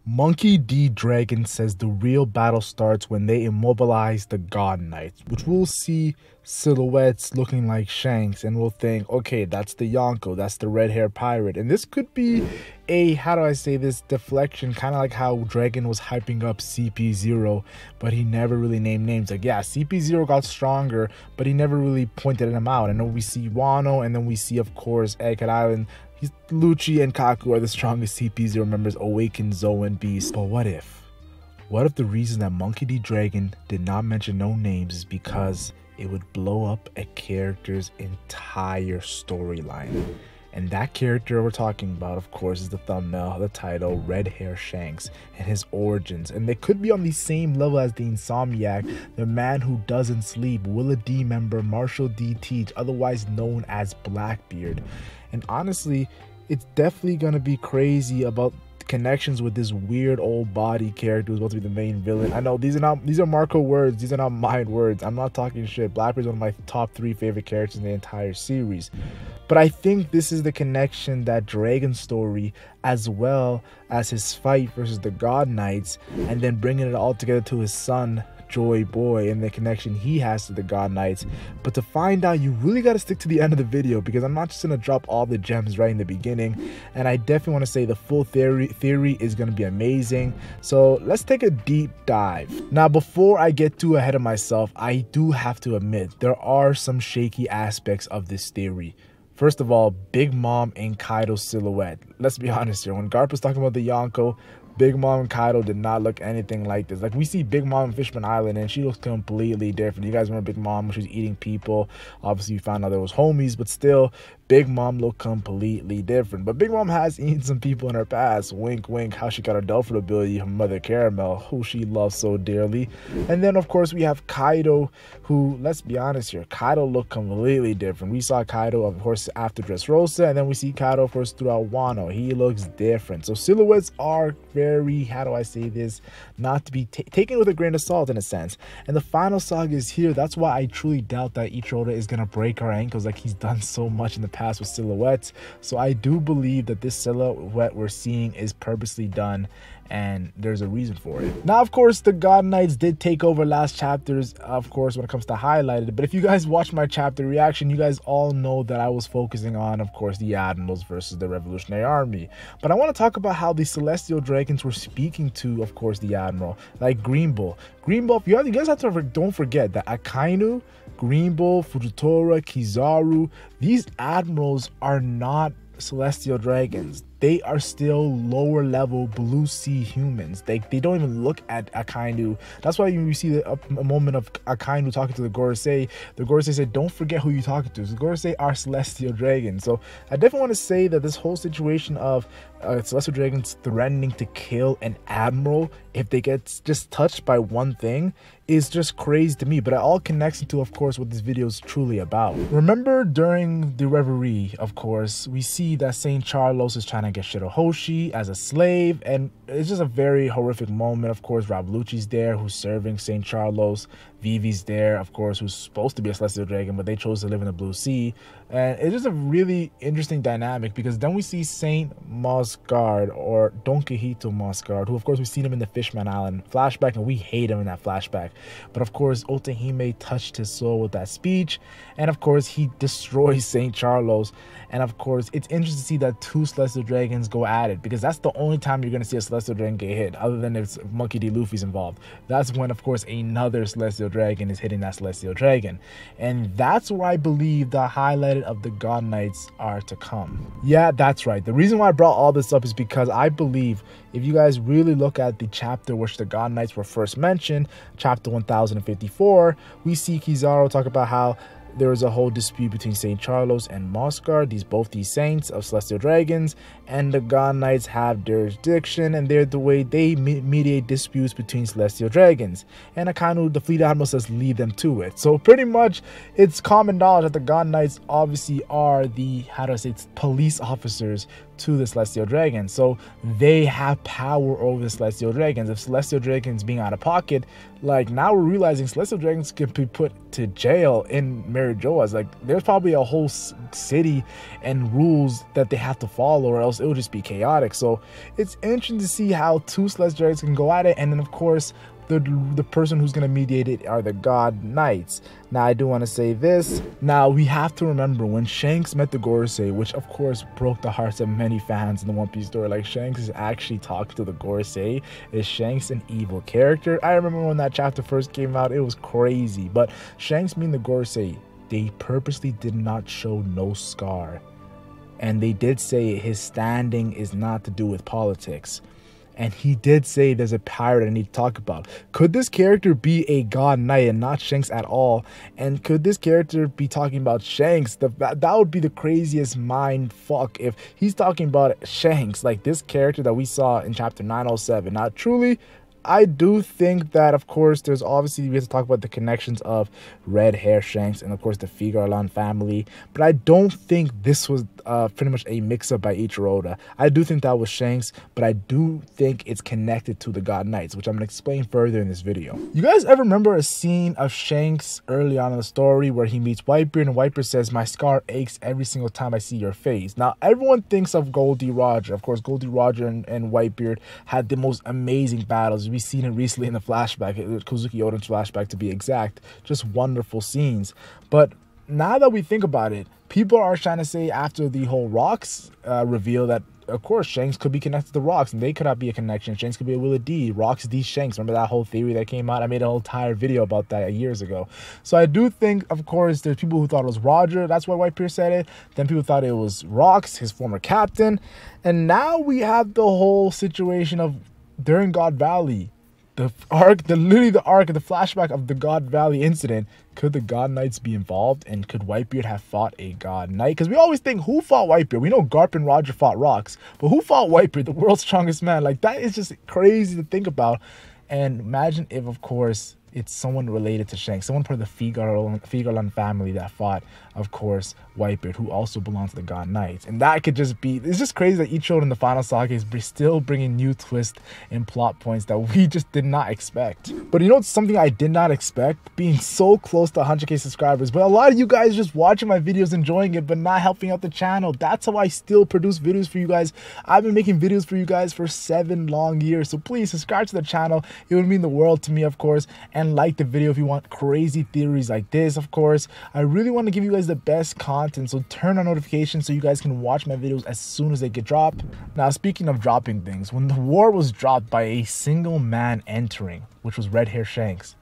Monkey D. Dragon says the real battle starts when they immobilize the God Knights, which we'll see silhouettes looking like Shanks, and we'll think, okay, that's the Yonko, that's the red hair pirate. And this could be a, how do I say this, deflection, kind of like how Dragon was hyping up CP0, but he never really named names. Like, yeah, CP0 got stronger, but he never really pointed him out. And then we see Wano, and then we see, of course, Egghead Island. Lucci and Kaku are the strongest CP0 members, Awakened, Zoe, and Beast. But what if? What if the reason that Monkey D. Dragon did not mention no names is because it would blow up a character's entire storyline? And that character we're talking about, of course, is the thumbnail, the title, Red Hair Shanks, and his origins. And they could be on the same level as the Insomniac, the man who doesn't sleep, Willa D member, Marshall D. Teach, otherwise known as Blackbeard. And honestly, it's definitely going to be crazy about connections with this weird old body character who's supposed to be the main villain. I know these are Marco words, these are not mine words. I'm not talking shit. Blackbeard's one of my top 3 favorite characters in the entire series. But I think this is the connection that Dragon's story, as well as his fight versus the God Knights, and then bringing it all together to his son, Joy Boy, and the connection he has to the God Knights. But to find out, you really got to stick to the end of the video, because I'm not just going to drop all the gems right in the beginning. And I definitely want to say the full theory is going to be amazing. So let's take a deep dive. Now, before I get too ahead of myself, I do have to admit there are some shaky aspects of this theory. First of all, Big Mom and Kaido's silhouette. Let's be honest here. When Garp was talking about the Yonko, Big Mom and Kaido did not look anything like this. Like, we see Big Mom in Fishman Island, and she looks completely different. You guys remember Big Mom when she was eating people? Obviously, you found out there was homies, but still, Big Mom looked completely different. But Big Mom has eaten some people in her past. Wink, wink, how she got her Delphin ability from Mother Caramel, who she loves so dearly. And then, of course, we have Kaido, who, let's be honest here, Kaido looked completely different. We saw Kaido, of course, after Dressrosa, and then we see Kaido, of course, throughout Wano. He looks different. So silhouettes are very, how do I say this, not to be taken with a grain of salt in a sense. And the final saga is here. That's why I truly doubt that Ichiroda is going to break our ankles like he's done so much in the past with silhouettes. So I do believe that this silhouette we're seeing is purposely done, and there's a reason for it. Now, of course, the God Knights did take over last chapters, of course, when it comes to highlighted. But if you guys watched my chapter reaction, you guys all know that I was focusing on, of course, the Admirals versus the Revolutionary Army. But I want to talk about how the Celestial Dragons were speaking to, of course, the Admiral, like Green Bull. Green Bull, you guys have to don't forget that Akainu, Green Bull, Fujitora, Kizaru, these admirals are not Celestial Dragons. They are still lower level blue sea humans. They don't even look at Akainu. That's why you see a moment of Akainu talking to the Gorosei said, don't forget who you're talking to. So the Gorosei are Celestial Dragons. So I definitely want to say that this whole situation of Celestial Dragons threatening to kill an admiral if they get just touched by one thing is just crazy to me. But it all connects into, of course, what this video is truly about. Remember during the Reverie, of course, we see that St. Charlos is trying to get Shirahoshi as a slave, and it's just a very horrific moment. Of course, Rob Lucci's there, who's serving St. Charlos. Vivi's there, of course, who's supposed to be a Celestial Dragon, but they chose to live in the Blue Sea. And it's just a really interesting dynamic, because then we see Saint Mosgard, or Donkihito Mosgard, who, of course, we've seen him in the Fishman Island flashback, and we hate him in that flashback. But, of course, Otahime touched his soul with that speech, and, of course, he destroys St. Charlos. And, of course, it's interesting to see that 2 Celestial Dragons go at it, because that's the only time you're going to see a Celestial Dragon get hit, other than if Monkey D. Luffy's involved. That's when, of course, another Celestial Dragon is hitting that Celestial Dragon. And that's where I believe the highlighted of the God Knights are to come. Yeah, that's right. The reason why I brought all this up is because I believe if you guys really look at the chapter which the God Knights were first mentioned, chapter 1054, we see Kizaru talk about how there was a whole dispute between St. Charlos and Mosgard, both these saints of Celestial Dragons, and the God Knights have jurisdiction, and they're the way they mediate disputes between Celestial Dragons. And Akainu, the Fleet Admiral, says lead them to it. So pretty much, it's common knowledge that the God Knights obviously are the, how do I say, it's police officers to the Celestial Dragons. So they have power over the Celestial Dragons. If Celestial Dragons being out of pocket, like now we're realizing Celestial Dragons can be put to jail in Marijoa's. Like there's probably a whole city and rules that they have to follow, or else it will just be chaotic. So it's interesting to see how two Celestial Dragons can go at it. And then of course the person who's going to mediate it are the God Knights. Now I do want to say this. Now we have to remember when Shanks met the Gorosei, which of course broke the hearts of many fans in the One Piece story. Like Shanks is actually talking to the Gorosei. Is Shanks an evil character? I remember when that chapter first came out, it was crazy. But Shanks meeting the Gorosei, they purposely did not show no scar. And they did say his standing is not to do with politics. And he did say there's a pirate I need to talk about. Could this character be a God Knight and not Shanks at all? And could this character be talking about Shanks? That would be the craziest mind fuck if he's talking about Shanks, like this character that we saw in chapter 907. Now, truly, I do think that, of course, there's obviously, we have to talk about the connections of Red Hair Shanks and, of course, the Figaro family. But I don't think this was pretty much a mix-up by Ichiro Oda. I do think that was Shanks, but I do think it's connected to the God Knights, which I'm going to explain further in this video. You guys ever remember a scene of Shanks early on in the story where he meets Whitebeard and Whitebeard says, "My scar aches every single time I see your face"? Now, everyone thinks of Goldie Roger. Of course, Goldie Roger and Whitebeard had the most amazing battles. We've seen it recently in the flashback, Kozuki Oda's flashback to be exact. Just wonderful scenes. But now that we think about it, people are trying to say after the whole Rocks reveal that, of course, Shanks could be connected to the Rocks, and they could not be a connection. Shanks could be a Willie D. Rocks D. Shanks. Remember that whole theory that came out? I made a whole entire video about that years ago. So I do think, of course, there's people who thought it was Roger. That's why Whitebeard said it. Then people thought it was Rocks, his former captain. And now we have the whole situation of during God Valley, the arc, literally the arc of the flashback of the God Valley incident. Could the God Knights be involved? And could Whitebeard have fought a God Knight? Because we always think, who fought Whitebeard? We know Garp and Roger fought Rocks, but who fought Whitebeard, the world's strongest man? Like, that is just crazy to think about. And imagine if, of course, it's someone related to Shanks, someone part of the Figaro family that fought, of course, Whitebeard, who also belongs to the God Knights. And that could just be, it's just crazy that Ichiro in the final saga is still bringing new twists and plot points that we just did not expect. But you know, it's something I did not expect, being so close to 100K subscribers, but a lot of you guys just watching my videos, enjoying it, but not helping out the channel. That's how I still produce videos for you guys. I've been making videos for you guys for 7 long years, so please subscribe to the channel. It would mean the world to me, of course, and like the video if you want crazy theories like this. Of course, I really want to give you guys the best content, so turn on notifications so you guys can watch my videos as soon as they get dropped. Now, speaking of dropping things, when the war was dropped by a single man entering, which was Red Hair Shanks,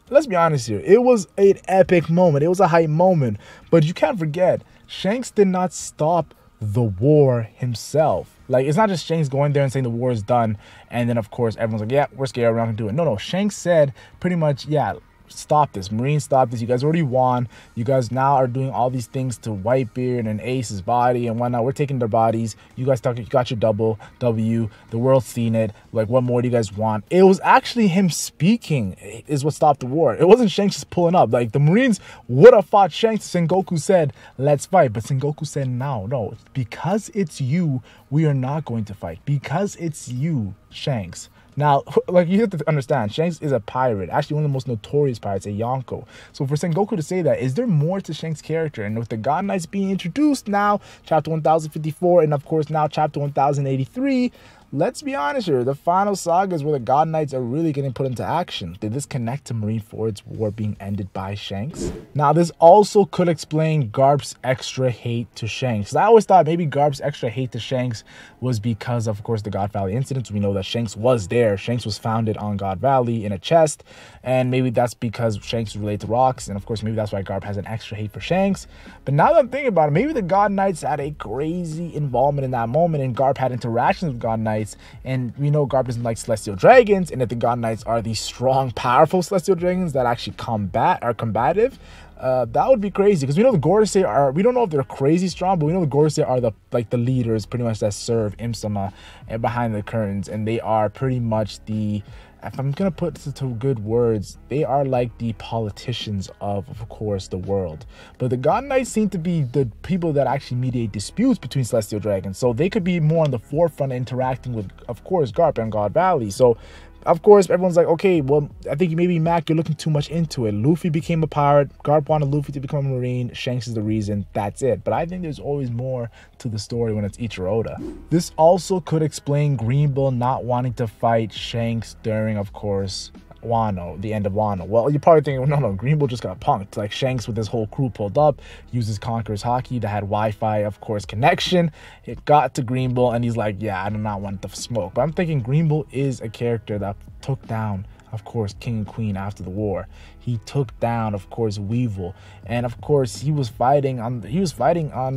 let's be honest here, it was an epic moment. It was a hype moment, but you can't forget, Shanks did not stop the war himself. Like, it's not just Shanks going there and saying the war is done, and then of course everyone's like, yeah, we're scared, we're not gonna do it. No, Shanks said pretty much, yeah, stop this, Marines, stop this. You guys already won. You guys now are doing all these things to Whitebeard and Ace's body and whatnot. We're taking their bodies. You guys you got your double W. The world's seen it. Like, what more do you guys want? It was actually him speaking is what stopped the war. It wasn't Shanks just pulling up. Like, the Marines would have fought Shanks. Sengoku said, let's fight. But Sengoku said, no, because it's you, we are not going to fight. Because it's you, Shanks. Now, like, you have to understand, Shanks is a pirate, actually one of the most notorious pirates, a Yonko. So for Sengoku to say that, is there more to Shanks' character? And with the God Knights being introduced now, chapter 1054, and of course now chapter 1083, let's be honest here, the final saga is where the God Knights are really getting put into action. Did this connect to Marineford's war being ended by Shanks? Now, this also could explain Garp's extra hate to Shanks. I always thought maybe Garp's extra hate to Shanks was because, of course, the God Valley incidents. We know that Shanks was there. Shanks was founded on God Valley in a chest, and maybe that's because Shanks is related to Rocks, and of course, maybe that's why Garp has an extra hate for Shanks. But now that I'm thinking about it, maybe the God Knights had a crazy involvement in that moment, and Garp had interactions with God Knights. And we know Garp doesn't like Celestial Dragons, and that the God Knights are the strong, powerful Celestial Dragons that actually are combative. That would be crazy, because we know the Gorosei are, we don't know if they're crazy strong, but we know the Gorosei are the leaders pretty much that serve Imsama and behind the curtains, and they are pretty much the, if I'm gonna put it to good words, they are like the politicians of course the world. But the God Knights seem to be the people that actually mediate disputes between celestial dragons, so they could be more on the forefront interacting with, of course, Garp and God Valley. So of course, everyone's like, okay, well, I think maybe, Mac, you're looking too much into it. Luffy became a pirate. Garp wanted Luffy to become a Marine. Shanks is the reason. That's it. But I think there's always more to the story when it's Ichiro Oda. This also could explain Green Bull not wanting to fight Shanks during, of course, Wano, the end of Wano. Well, you're probably thinking, no, Green Bull just got punked. Like, Shanks with his whole crew pulled up, uses Conqueror's Haki that had Wi-Fi, of course, connection. It got to Green Bull, and he's like, yeah, I do not want the smoke. But I'm thinking Green Bull is a character that took down, of course, King and Queen after the war. He took down, of course, Weevil, and of course he was fighting on,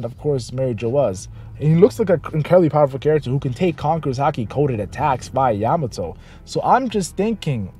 of course, Mary Joaz. And he looks like an incredibly powerful character who can take Conqueror's Haki coded attacks by Yamato. So I'm just thinking,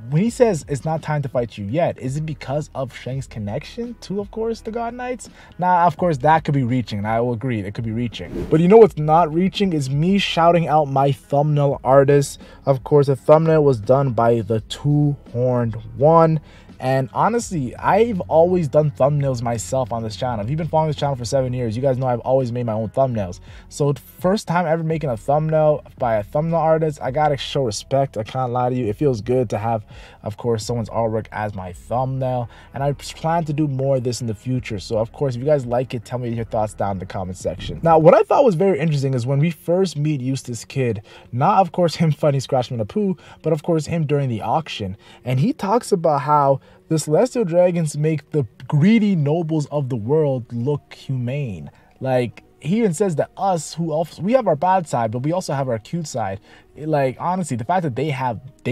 when he says it's not time to fight you yet, is it because of Shanks' connection to, of course, the God Knights? Now, of course, that could be reaching, and I will agree, it could be reaching. But you know what's not reaching is me shouting out my thumbnail artist. Of course, the thumbnail was done by the Two-Horned One. And honestly, I've always done thumbnails myself on this channel. If you've been following this channel for 7 years, you guys know I've always made my own thumbnails. So first time ever making a thumbnail by a thumbnail artist, I gotta show respect. I can't lie to you. It feels good to have, of course, someone's artwork as my thumbnail. And I plan to do more of this in the future. So of course, if you guys like it, tell me your thoughts down in the comment section. Now, what I thought was very interesting is when we first meet Eustace Kid, not of course him fighting Scratchman Apu, but of course him during the auction. And he talks about how the celestial dragons make the greedy nobles of the world look humane. Like, he even says that us, we have our bad side, but we also have our cute side. Like, honestly, the fact that they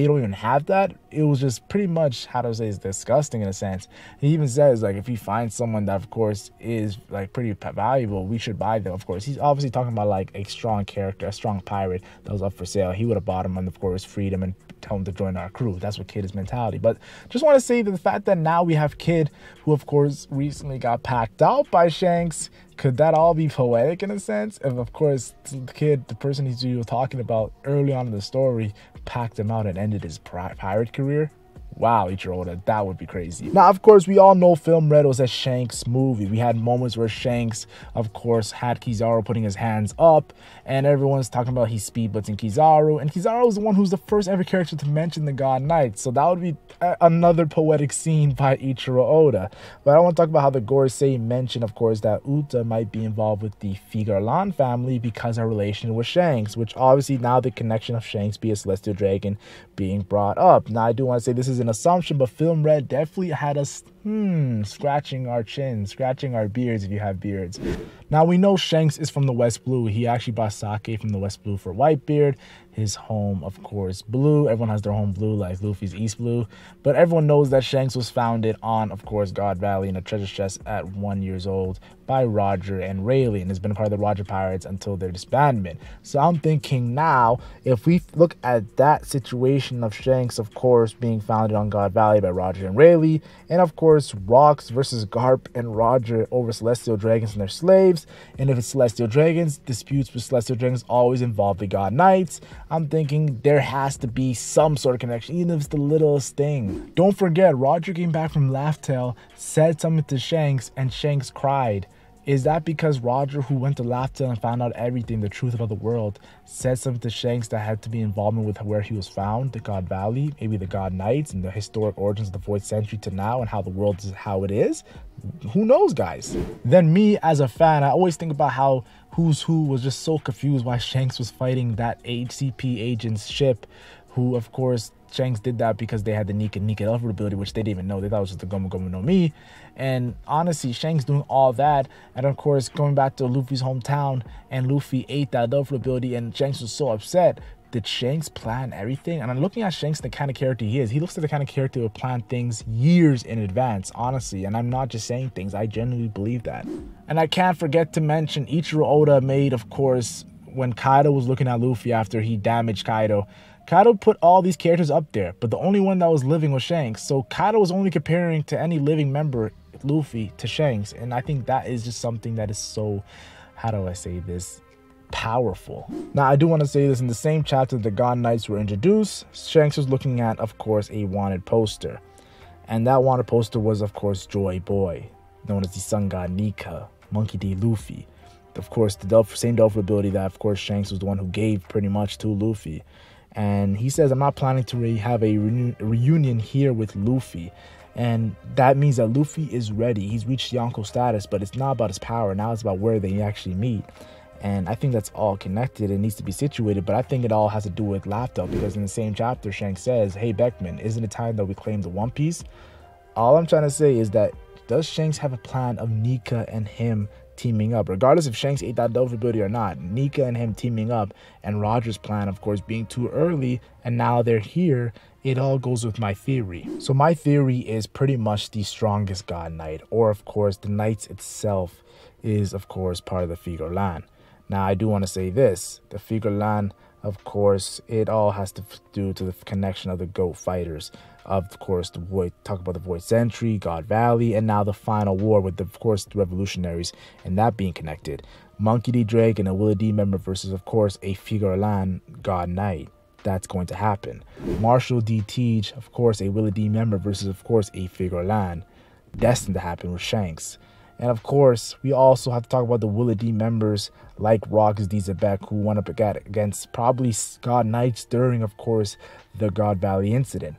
don't even have that, it was just pretty much, how to say, is disgusting in a sense. He even says, like, if he finds someone that, of course, is, like, pretty valuable, we should buy them, of course. He's obviously talking about, like, a strong character, a strong pirate that was up for sale. He would have bought him and, of course, freed him and tell him to join our crew. That's what Kid is mentality. But just want to say that the fact that now we have Kid, who, of course, recently got packed out by Shanks, could that all be poetic in a sense? If, of course, the Kid, the person he's talking about early on in the story, packed him out and ended his pirate career? Wow, Ichiro Oda, that would be crazy. Now, of course, we all know Film Red was a Shanks movie. We had moments where Shanks, of course, had Kizaru putting his hands up, and everyone's talking about he's speedblitzing Kizaru, and Kizaru was the one who's the first ever character to mention the God Knights, so that would be another poetic scene by Ichiro Oda. But I want to talk about how the Gorosei mentioned, of course, that Uta might be involved with the Figarlan family because of her relation with Shanks, which obviously now the connection of Shanks be a celestial dragon being brought up. Now, I do want to say this is an assumption, but Film Red definitely had us scratching our chins, scratching our beards if you have beards. Now, we know Shanks is from the West Blue. He actually bought sake from the West Blue for Whitebeard. His home, of course, blue. Everyone has their home blue, like Luffy's East Blue. But everyone knows that Shanks was founded on, of course, God Valley in a treasure chest at 1 year old by Roger and Rayleigh, and has been a part of the Roger Pirates until their disbandment. So I'm thinking now, if we look at that situation of Shanks, of course, being founded on God Valley by Roger and Rayleigh, and of course, Rocks versus Garp and Roger over Celestial Dragons and their slaves, and if it's Celestial Dragons, disputes with Celestial Dragons always involve the God Knights. I'm thinking there has to be some sort of connection, even if it's the littlest thing. Don't forget, Roger came back from Laugh Tale, said something to Shanks, and Shanks cried. Is that because Roger, who went to Laugh Tale and found out everything, the truth about the world, said something to Shanks that had to be involvement with where he was found, the God Valley, maybe the God Knights, and the historic origins of the 4th century to now, and how the world is how it is? Who knows, guys? Then me, as a fan, I always think about how Who's Who was just so confused why Shanks was fighting that HCP agent's ship, who, of course, Shanks did that because they had the Nika Alpha ability, which they didn't even know. They thought it was just the Gomu Gomu no Mi. And honestly, Shanks doing all that, and of course, going back to Luffy's hometown, and Luffy ate that Alpha ability, and Shanks was so upset. Did Shanks plan everything? And I'm looking at Shanks, the kind of character he is. He looks like the kind of character who would plan things years in advance, honestly. And I'm not just saying things, I genuinely believe that. And I can't forget to mention Ichiro Oda made, of course, when Kaido was looking at Luffy after he damaged Kaido. Kaido put all these characters up there, but the only one that was living was Shanks. So Kaido was only comparing to any living member Luffy to Shanks, and I think that is just something that is so, how do I say this, powerful. Now, I do want to say this, in the same chapter the God Knights were introduced, Shanks was looking at, of course, a wanted poster. And that wanted poster was, of course, Joy Boy, known as the Sun God Nika, Monkey D. Luffy. Of course, the same Delphi ability that, of course, Shanks was the one who gave pretty much to Luffy. And he says, I'm not planning to have a reunion here with Luffy. And that means that Luffy is ready. He's reached Yonko status, but it's not about his power. Now it's about where they actually meet. And I think that's all connected. It needs to be situated, but I think it all has to do with laughter, because in the same chapter, Shanks says, hey, Beckman, isn't it time that we claim the One Piece? All I'm trying to say is that, does Shanks have a plan of Nika and him teaming up? Regardless if Shanks ate that Delphi ability or not, Nika and him teaming up, and Roger's plan, of course, being too early, and now they're here, it all goes with my theory. So my theory is pretty much the strongest God Knight, or of course, the Knights itself is, of course, part of the Figure Land. Now, I do want to say this. The Figure Land, of course, it all has to do to the connection of the GOAT fighters. Of course, the Void, talk about the Void Sentry, God Valley, and now the final war with, of course, the Revolutionaries, and that being connected. Monkey D. Drake and a Willie D. member versus, of course, a Figure Land God Knight. That's going to happen. Marshall D. Teej, of course, a Willie D. member versus, of course, a Figure Land. Destined to happen with Shanks. And of course, we also have to talk about the Willie D members like Rox D. Zebek, who went up against probably God Knights during, of course, the God Valley incident.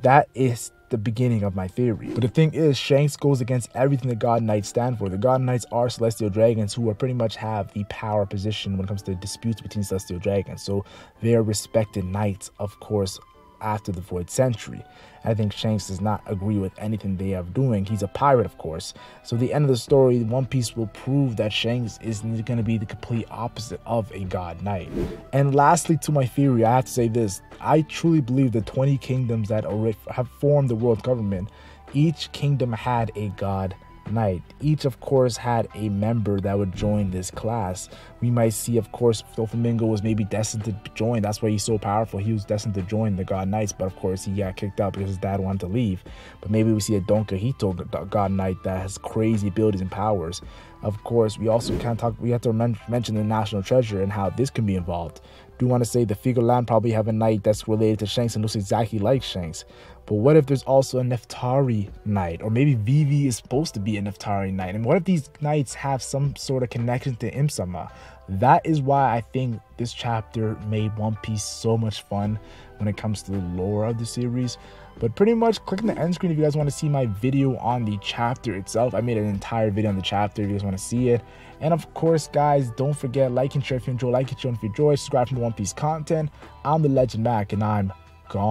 That is the beginning of my theory. But the thing is, Shanks goes against everything the God Knights stand for. The God Knights are celestial dragons who are pretty much have the power position when it comes to disputes between celestial dragons. So they're respected knights, of course, after the Void Century. I think Shanks does not agree with anything they are doing. He's a pirate, of course. So the end of the story, One Piece will prove that Shanks is going to be the complete opposite of a God Knight. And lastly, to my theory, I have to say this. I truly believe the 20 kingdoms that have formed the world government, each kingdom had a God Knight. Each, of course, had a member that would join this class. We might see, of course, Doflamingo was maybe destined to join. That's why he's so powerful. He was destined to join the God Knights, but of course he got kicked out because his dad wanted to leave. But maybe we see a Don Quixote God Knight that has crazy abilities and powers. Of course, we also we have to mention the National Treasure and how this can be involved. Do want to say the Figure Land probably have a knight that's related to Shanks and looks exactly like Shanks. But what if there's also a Neftari knight? Or maybe Vivi is supposed to be a Neftari knight. And what if these knights have some sort of connection to Imsama? That is why I think this chapter made One Piece so much fun when it comes to the lore of the series. But pretty much click on the end screen if you guys want to see my video on the chapter itself. I made an entire video on the chapter if you guys want to see it. And of course, guys, don't forget, like and share if you enjoy, like and share if you enjoy, subscribe to One Piece content. I'm the Legend Mac, and I'm gone.